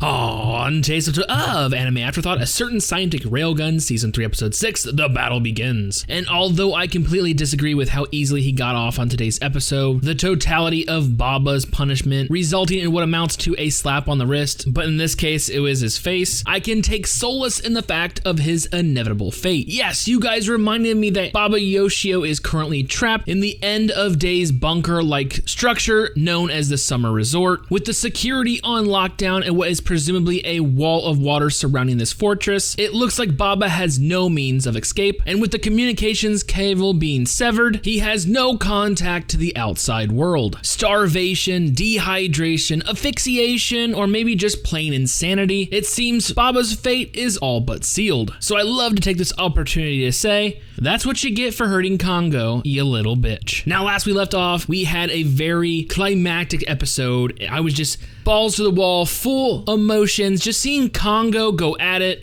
On today's episode of Anime Afterthought, a certain scientific Railgun, Season 3, Episode 6, the battle begins. And although I completely disagree with how easily he got off on today's episode, the totality of Baba's punishment resulting in what amounts to a slap on the wrist, but in this case it was his face, I can take solace in the fact of his inevitable fate. Yes, you guys reminded me that Baba Yoshio is currently trapped in the end of days bunker-like structure known as the Summer Resort, with the security on lockdown and what is presumably a wall of water surrounding this fortress. It looks like Baba has no means of escape, and with the communications cable being severed, he has no contact to the outside world. Starvation, dehydration, asphyxiation, or maybe just plain insanity. It seems Baba's fate is all but sealed. So I love to take this opportunity to say, that's what you get for hurting Congo, you little bitch. Now, last we left off, we had a very climactic episode. I was just balls to the wall, full emotions, just seeing Congo go at it,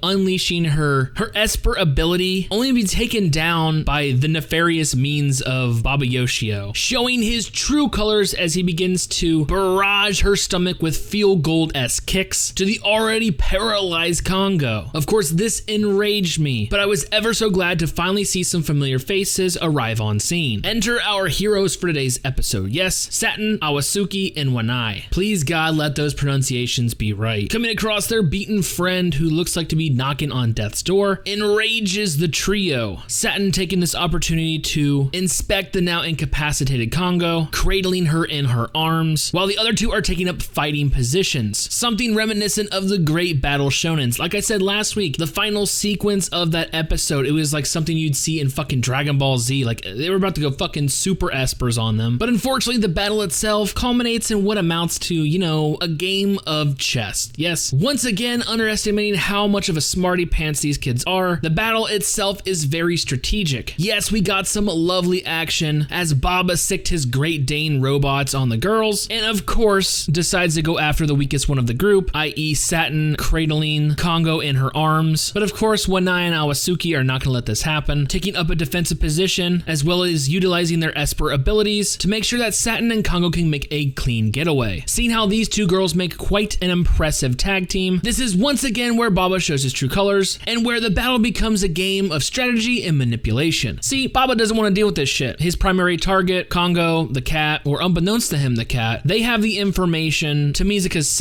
unleashing her Esper ability, only to be taken down by the nefarious means of Baba Yoshio, showing his true colors as he begins to barrage her stomach with Feel Gold-esque kicks to the already paralyzed Congo. Of course, this enraged me, but I was ever so glad to finally see some familiar faces arrive on scene. Enter our heroes for today's episode. Yes, Satin, Awatsuki, and Wannai. Please God, let those pronunciations be right. Coming across their beaten friend who looks like to be knocking on death's door enrages the trio. Satin taking this opportunity to inspect the now incapacitated Congo, cradling her in her arms, while the other two are taking up fighting positions. Something reminiscent of the great battle shonens. Like I said last week, the final sequence of that episode, it was like something you'd see in fucking Dragon Ball Z. Like they were about to go fucking super espers on them. But unfortunately, the battle itself culminates in what amounts to, a game of chess. Yes, once again, underestimating how much of a smarty pants these kids are. The battle itself is very strategic. Yes, we got some lovely action as Baba sicked his Great Dane robots on the girls, and of course, decides to go after the weakest one of the group, i.e. Satin cradling Congo in her arms. But of course, Wannai and Awatsuki are not going to let this happen, taking up a defensive position, as well as utilizing their Esper abilities to make sure that Satin and Congo can make a clean getaway. Seeing how these two girls make quite an impressive tag team, this is once again where Baba shows his true colors, and where the battle becomes a game of strategy and manipulation. See, Baba doesn't want to deal with this shit. His primary target, Congo, the cat, or unbeknownst to him, the cat, they have the information to Mizuka's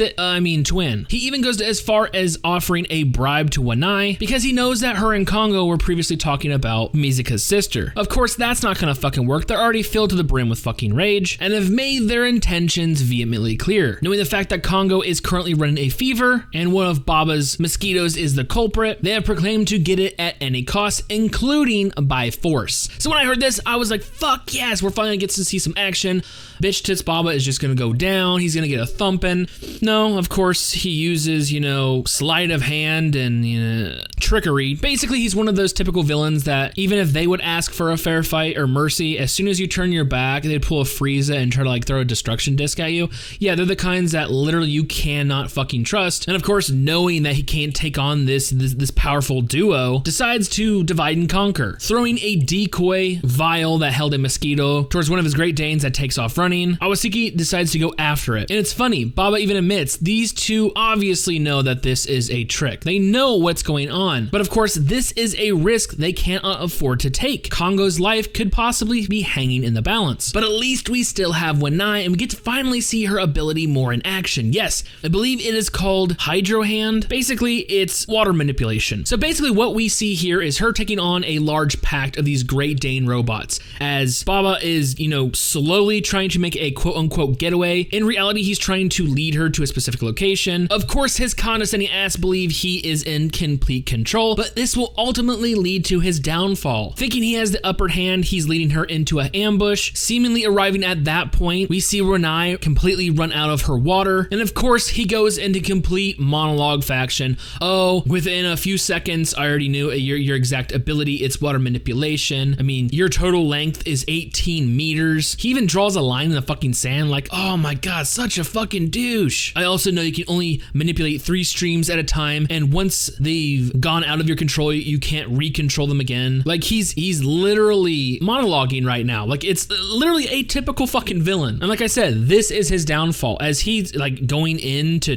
twin. He even goes as far as offering a bribe to Wannai, because he knows that her and Congo were previously talking about Mizuka's sister. Of course, that's not gonna fucking work. They're already filled to the brim with fucking rage, and have made their intentions vehemently clear. Knowing the fact that Congo is currently running a fever, and one of Baba's mosquitoes is the culprit, they have proclaimed to get it at any cost, including by force. So when I heard this, I was like, fuck yes, we're finally gonna get to see some action. Bitch Tits Baba is just gonna go down, he's gonna get a thumping. No, of course, he uses, sleight of hand and, trickery. Basically, he's one of those typical villains that even if they would ask for a fair fight or mercy, as soon as you turn your back, they'd pull a Frieza and try to throw a destruction disc at you. Yeah, they're the kinds that literally you cannot fucking trust. And of course, knowing that he can't take on this powerful duo, decides to divide and conquer, throwing a decoy vial that held a mosquito towards one of his Great Danes that takes off running. Awatsuki decides to go after it. And it's funny, Baba even admits these two obviously know that this is a trick. They know what's going on. But of course, this is a risk they cannot afford to take. Congo's life could possibly be hanging in the balance. But at least we still have Wannai, and we get to finally see her ability more in action. Yes, I believe it is called Hydro Hand. Basically, it's water manipulation. So basically what we see here is her taking on a large pack of these Great Dane robots, as Baba is, slowly trying to make a quote-unquote getaway. In reality, he's trying to lead her to a specific location. Of course, his condescending ass believes he is in complete control, but this will ultimately lead to his downfall. Thinking he has the upper hand, he's leading her into an ambush. Seemingly arriving at that point, we see Wannai completely run out of her water, and of course, he goes into complete monologue faction. Oh, within a few seconds, I already knew your exact ability. It's water manipulation. I mean, your total length is 18 meters. He even draws a line in the fucking sand like, oh my god, such a fucking douche. I also know you can only manipulate 3 streams at a time, and once they've gone out of your control, you can't recontrol them again. Like, he's literally monologuing right now. Like, it's literally a typical fucking villain. And like I said, this is his downfall, as he's like going in to,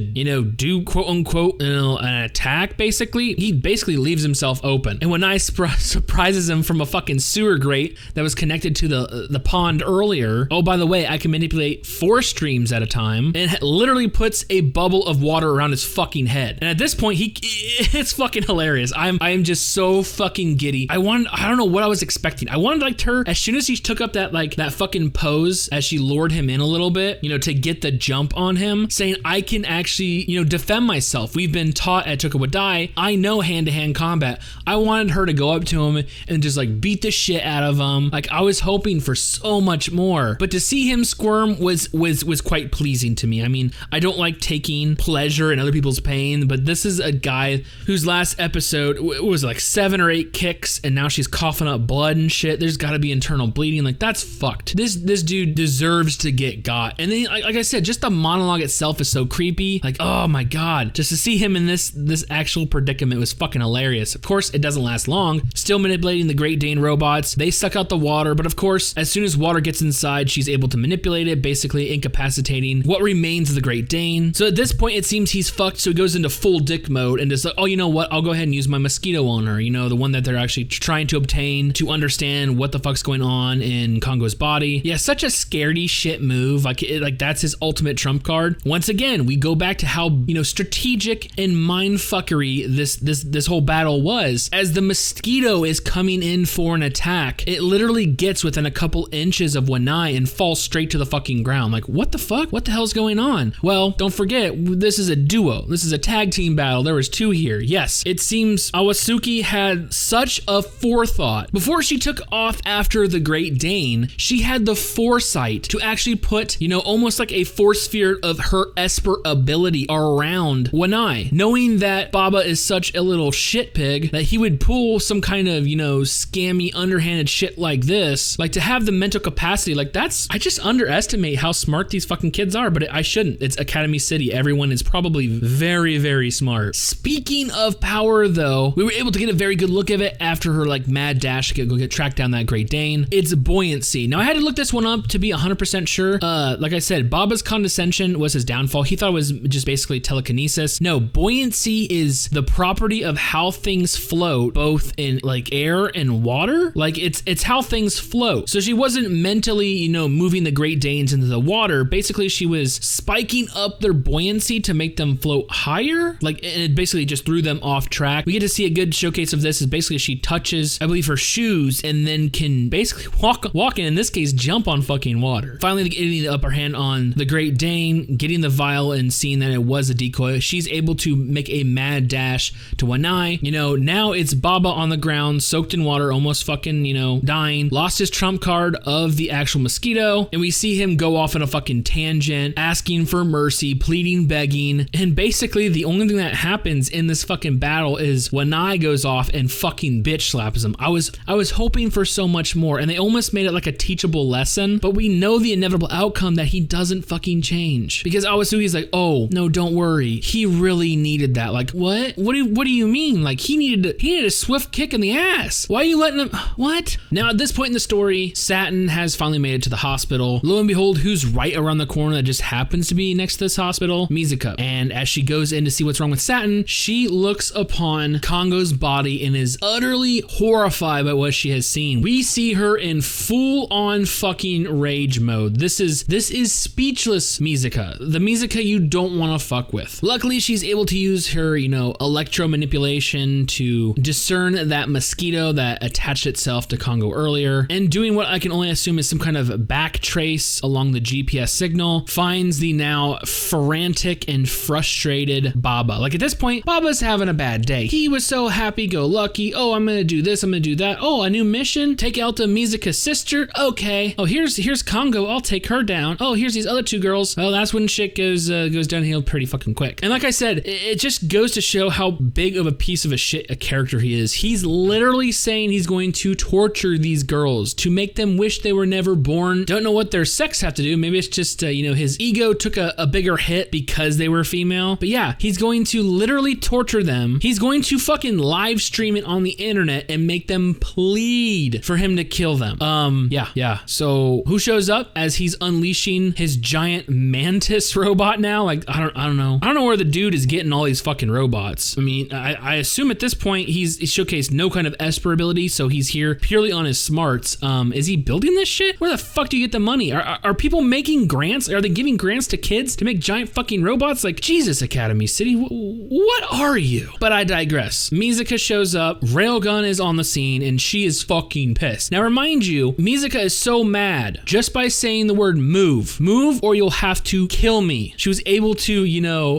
do quote unquote, an attack, basically, he basically leaves himself open. And Wannai surprises him from a fucking sewer grate that was connected to the pond earlier. Oh, by the way, I can manipulate 4 streams at a time, and literally puts a bubble of water around his fucking head. And at this point, it's fucking hilarious. I am just so fucking giddy. I don't know what I was expecting. I wanted like her, as soon as she took up that fucking pose, as she lured him in a little bit, to get the jump on him, saying, I can actually, defend myself. We've been taught at Tokuwadai, I know hand-to-hand combat. I wanted her to go up to him and just like beat the shit out of him. Like, I was hoping for so much more, but to see him squirm was quite pleasing to me. I mean, I don't like taking pleasure in other people's pain, but this is a guy whose last episode was like 7 or 8 kicks, and now she's coughing up blood and shit. There's got to be internal bleeding. Like, that's fucked. This dude deserves to get got. And then, like I said, just the monologue itself is so creepy. Like, oh my god, just to see him in this actual predicament was fucking hilarious. Of course, it doesn't last long. Still manipulating the Great Dane robots. They suck out the water, but of course, as soon as water gets inside, she's able to manipulate it, basically incapacitating what remains of the Great Dane. So at this point, it seems he's fucked, so he goes into full dick mode and just like, oh, you know what? I'll go ahead and use my mosquito on her. The one that they're actually trying to obtain to understand what the fuck's going on in Kongo's body. Yeah, such a scaredy shit move. Like that's his ultimate trump card. Once again, we go back to how, strategic and mindfuckery this whole battle was. As the mosquito is coming in for an attack, it literally gets within a couple inches of Wannai and falls straight to the fucking ground. Like, what the fuck? What the hell's going on? Well, don't forget, this is a duo. This is a tag team battle. There was 2 here. Yes, it seems Awatsuki had such a forethought. Before she took off after the Great Dane, she had the foresight to actually put, almost like a force sphere of her Esper ability around Wannai, knowing that Baba is such a little shit pig that he would pull some kind of, scammy, underhanded shit like this. Like, to have the mental capacity, like, I just underestimate how smart these fucking kids are, but I shouldn't. It's Academy City. Everyone is probably very, very smart. Speaking of power, though, we were able to get a very good look of it after her, like, mad dash to go get tracked down that Great Dane. It's buoyancy. Now, I had to look this one up to be 100% sure. Like I said, Baba's condescension was his downfall. He thought it was just basically telekinesis. No, buoyancy is the property of how things float, both in, like, air and water. Like, it's how things float. So she wasn't mentally, moving the Great Danes into the water. Basically, she was spiking up their buoyancy to make them float higher. Like, and it basically just threw them off track. We get to see a good showcase of this is basically she touches, I believe, her shoes and then can basically walk in this case, jump on fucking water. Finally, getting the upper hand on the Great Dane, getting the vial and seeing that it was a decoy, she's able to make a mad dash to Wannai. Now it's Baba on the ground, soaked in water, almost fucking, dying. Lost his trump card of the actual mosquito, and we see him go off on a fucking tangent, asking for mercy, pleading, begging, and basically the only thing that happens in this fucking battle is Wannai goes off and fucking bitch slaps him. I was hoping for so much more, and they almost made it like a teachable lesson, but we know the inevitable outcome that he doesn't fucking change. Because Awatsuki's like, oh, no, don't worry. He really needed that. Like, what? What do you mean? Like, he needed a swift kick in the ass. Why are you letting him? What? Now, at this point in the story, Saturn has finally made it to the hospital. Lo and behold, who's right around the corner that just happens to be next to this hospital? Mizuka. And as she goes in to see what's wrong with Saturn, she looks upon Kongo's body and is utterly horrified by what she has seen. We see her in full-on fucking rage mode. This is speechless Mizuka. The Mizuka you don't want to fuck with. Luckily, she's able to use her, electro manipulation to discern that mosquito that attached itself to Kongo earlier, and doing what I can only assume is some kind of back trace along the GPS signal, finds the now frantic and frustrated Baba. Like, at this point, Baba's having a bad day. He was so happy-go-lucky. Oh, I'm gonna do this, I'm gonna do that. Oh, a new mission? Take out the Mizuka's sister? Okay. Oh, here's Kongo. I'll take her down. Oh, here's these other 2 girls. Well, that's when shit goes downhill pretty fucking quick. And like I said, it just goes to show how big of a piece of a shit a character he is. He's literally saying he's going to torture these girls to make them wish they were never born. Don't know what their sex have to do. Maybe it's just, his ego took a bigger hit because they were female. But yeah, he's going to literally torture them. He's going to fucking live stream it on the internet and make them plead for him to kill them. Yeah. So who shows up as he's unleashing his giant mantis robot now? Like, I don't don't know. I don't know where the dude is getting all these fucking robots. I mean, I assume at this point he's showcased no kind of Esper ability, so he's here purely on his smarts. Is he building this shit? Where the fuck do you get the money? Are people making grants? Are they giving grants to kids to make giant fucking robots? Like, Jesus, Academy City, what are you? But I digress. Mizuka shows up, Railgun is on the scene, and she is fucking pissed. Now remind you, Mizuka is so mad just by saying the word move or you'll have to kill me. She was able to,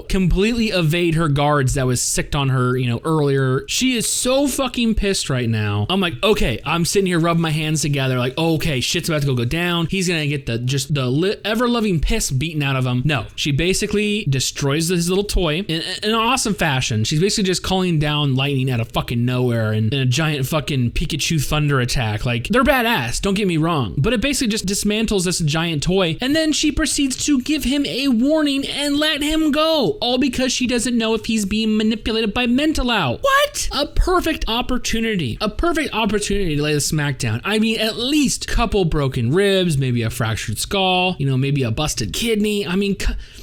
completely evade her guards that was sicked on her, earlier. She is so fucking pissed right now. I'm like, okay, I'm sitting here rubbing my hands together like, okay, shit's about to go down. He's gonna get the ever-loving piss beaten out of him. No, she basically destroys this little toy in an awesome fashion. She's basically just calling down lightning out of fucking nowhere in a giant fucking Pikachu thunder attack. Like, they're badass, don't get me wrong, but it basically just dismantles this giant toy, and then she proceeds to give him a warning and let him go, all because she doesn't know if he's being manipulated by Mental Out. What? A perfect opportunity to lay the smack down. I mean, at least couple broken ribs, maybe a fractured skull, maybe a busted kidney. I mean,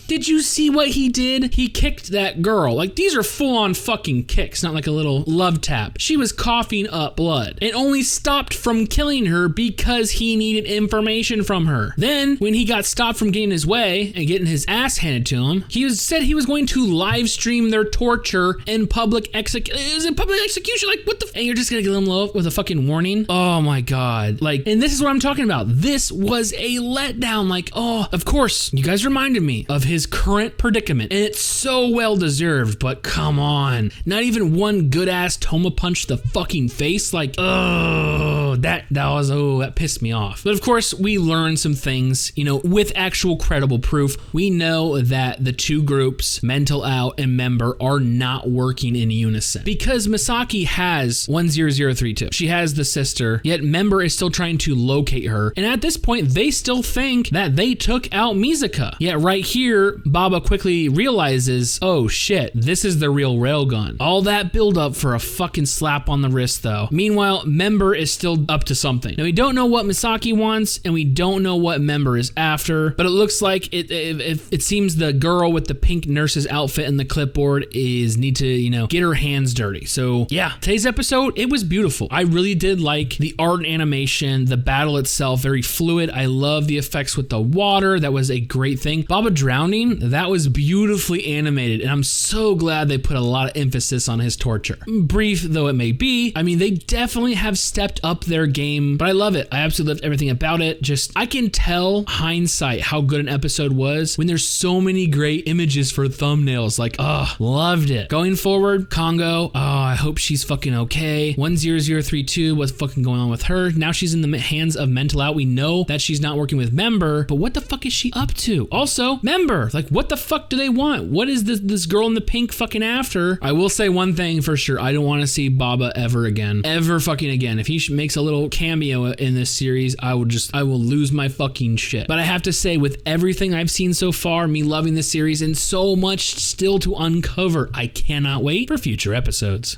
did you see what he did? He kicked that girl. Like, these are full-on fucking kicks, not like a little love tap. She was coughing up blood and only stopped from killing her because he needed information from her. Then, when he got stopped from getting his way and getting his ass handed to him, said he was going to live stream their torture and public execution. Like, what the and you're just gonna get them low with a fucking warning? Oh my god. Like, and this is what I'm talking about. This was a letdown. Like, oh, of course, you guys reminded me of his current predicament, and it's so well deserved, but come on. Not even one good ass Toma punch to the fucking face. Like, oh, that pissed me off. But of course, we learned some things, with actual credible proof. We know that the two groups, Mental Out and Member, are not working in unison because Misaki has 10032. She has the sister, yet Member is still trying to locate her. And at this point, they still think that they took out Mizuka. Yet right here, Baba quickly realizes, oh shit, this is the real Railgun. All that build up for a fucking slap on the wrist though. Meanwhile, Member is still up to something. Now we don't know what Misaki wants and we don't know what Member is after, but it looks like it seems the girl with the pink nurse's outfit and the clipboard need to, get her hands dirty. So yeah, today's episode, it was beautiful. I really did like the art and animation, the battle itself, very fluid. I love the effects with the water. That was a great thing. Baba drowning, that was beautifully animated, and I'm so glad they put a lot of emphasis on his torture. Brief though it may be, I mean, they definitely have stepped up their game, but I love it. I absolutely loved everything about it. Just, I can tell hindsight how good an episode was when there's so many great images for thumbnails. Like, loved it. Going forward, Congo, I hope she's fucking okay. 10032, what's fucking going on with her? Now she's in the hands of Mental Out. We know that she's not working with Member, but what the fuck is she up to? Also, Member, like, what the fuck do they want? What is this girl in the pink fucking after? I will say one thing for sure. I don't want to see Baba ever again. Ever fucking again. If he makes a little cameo in this series, I will lose my fucking shit. But I have to say, with everything I've seen so far, me loving this series and so much still to uncover, I cannot wait for future episodes.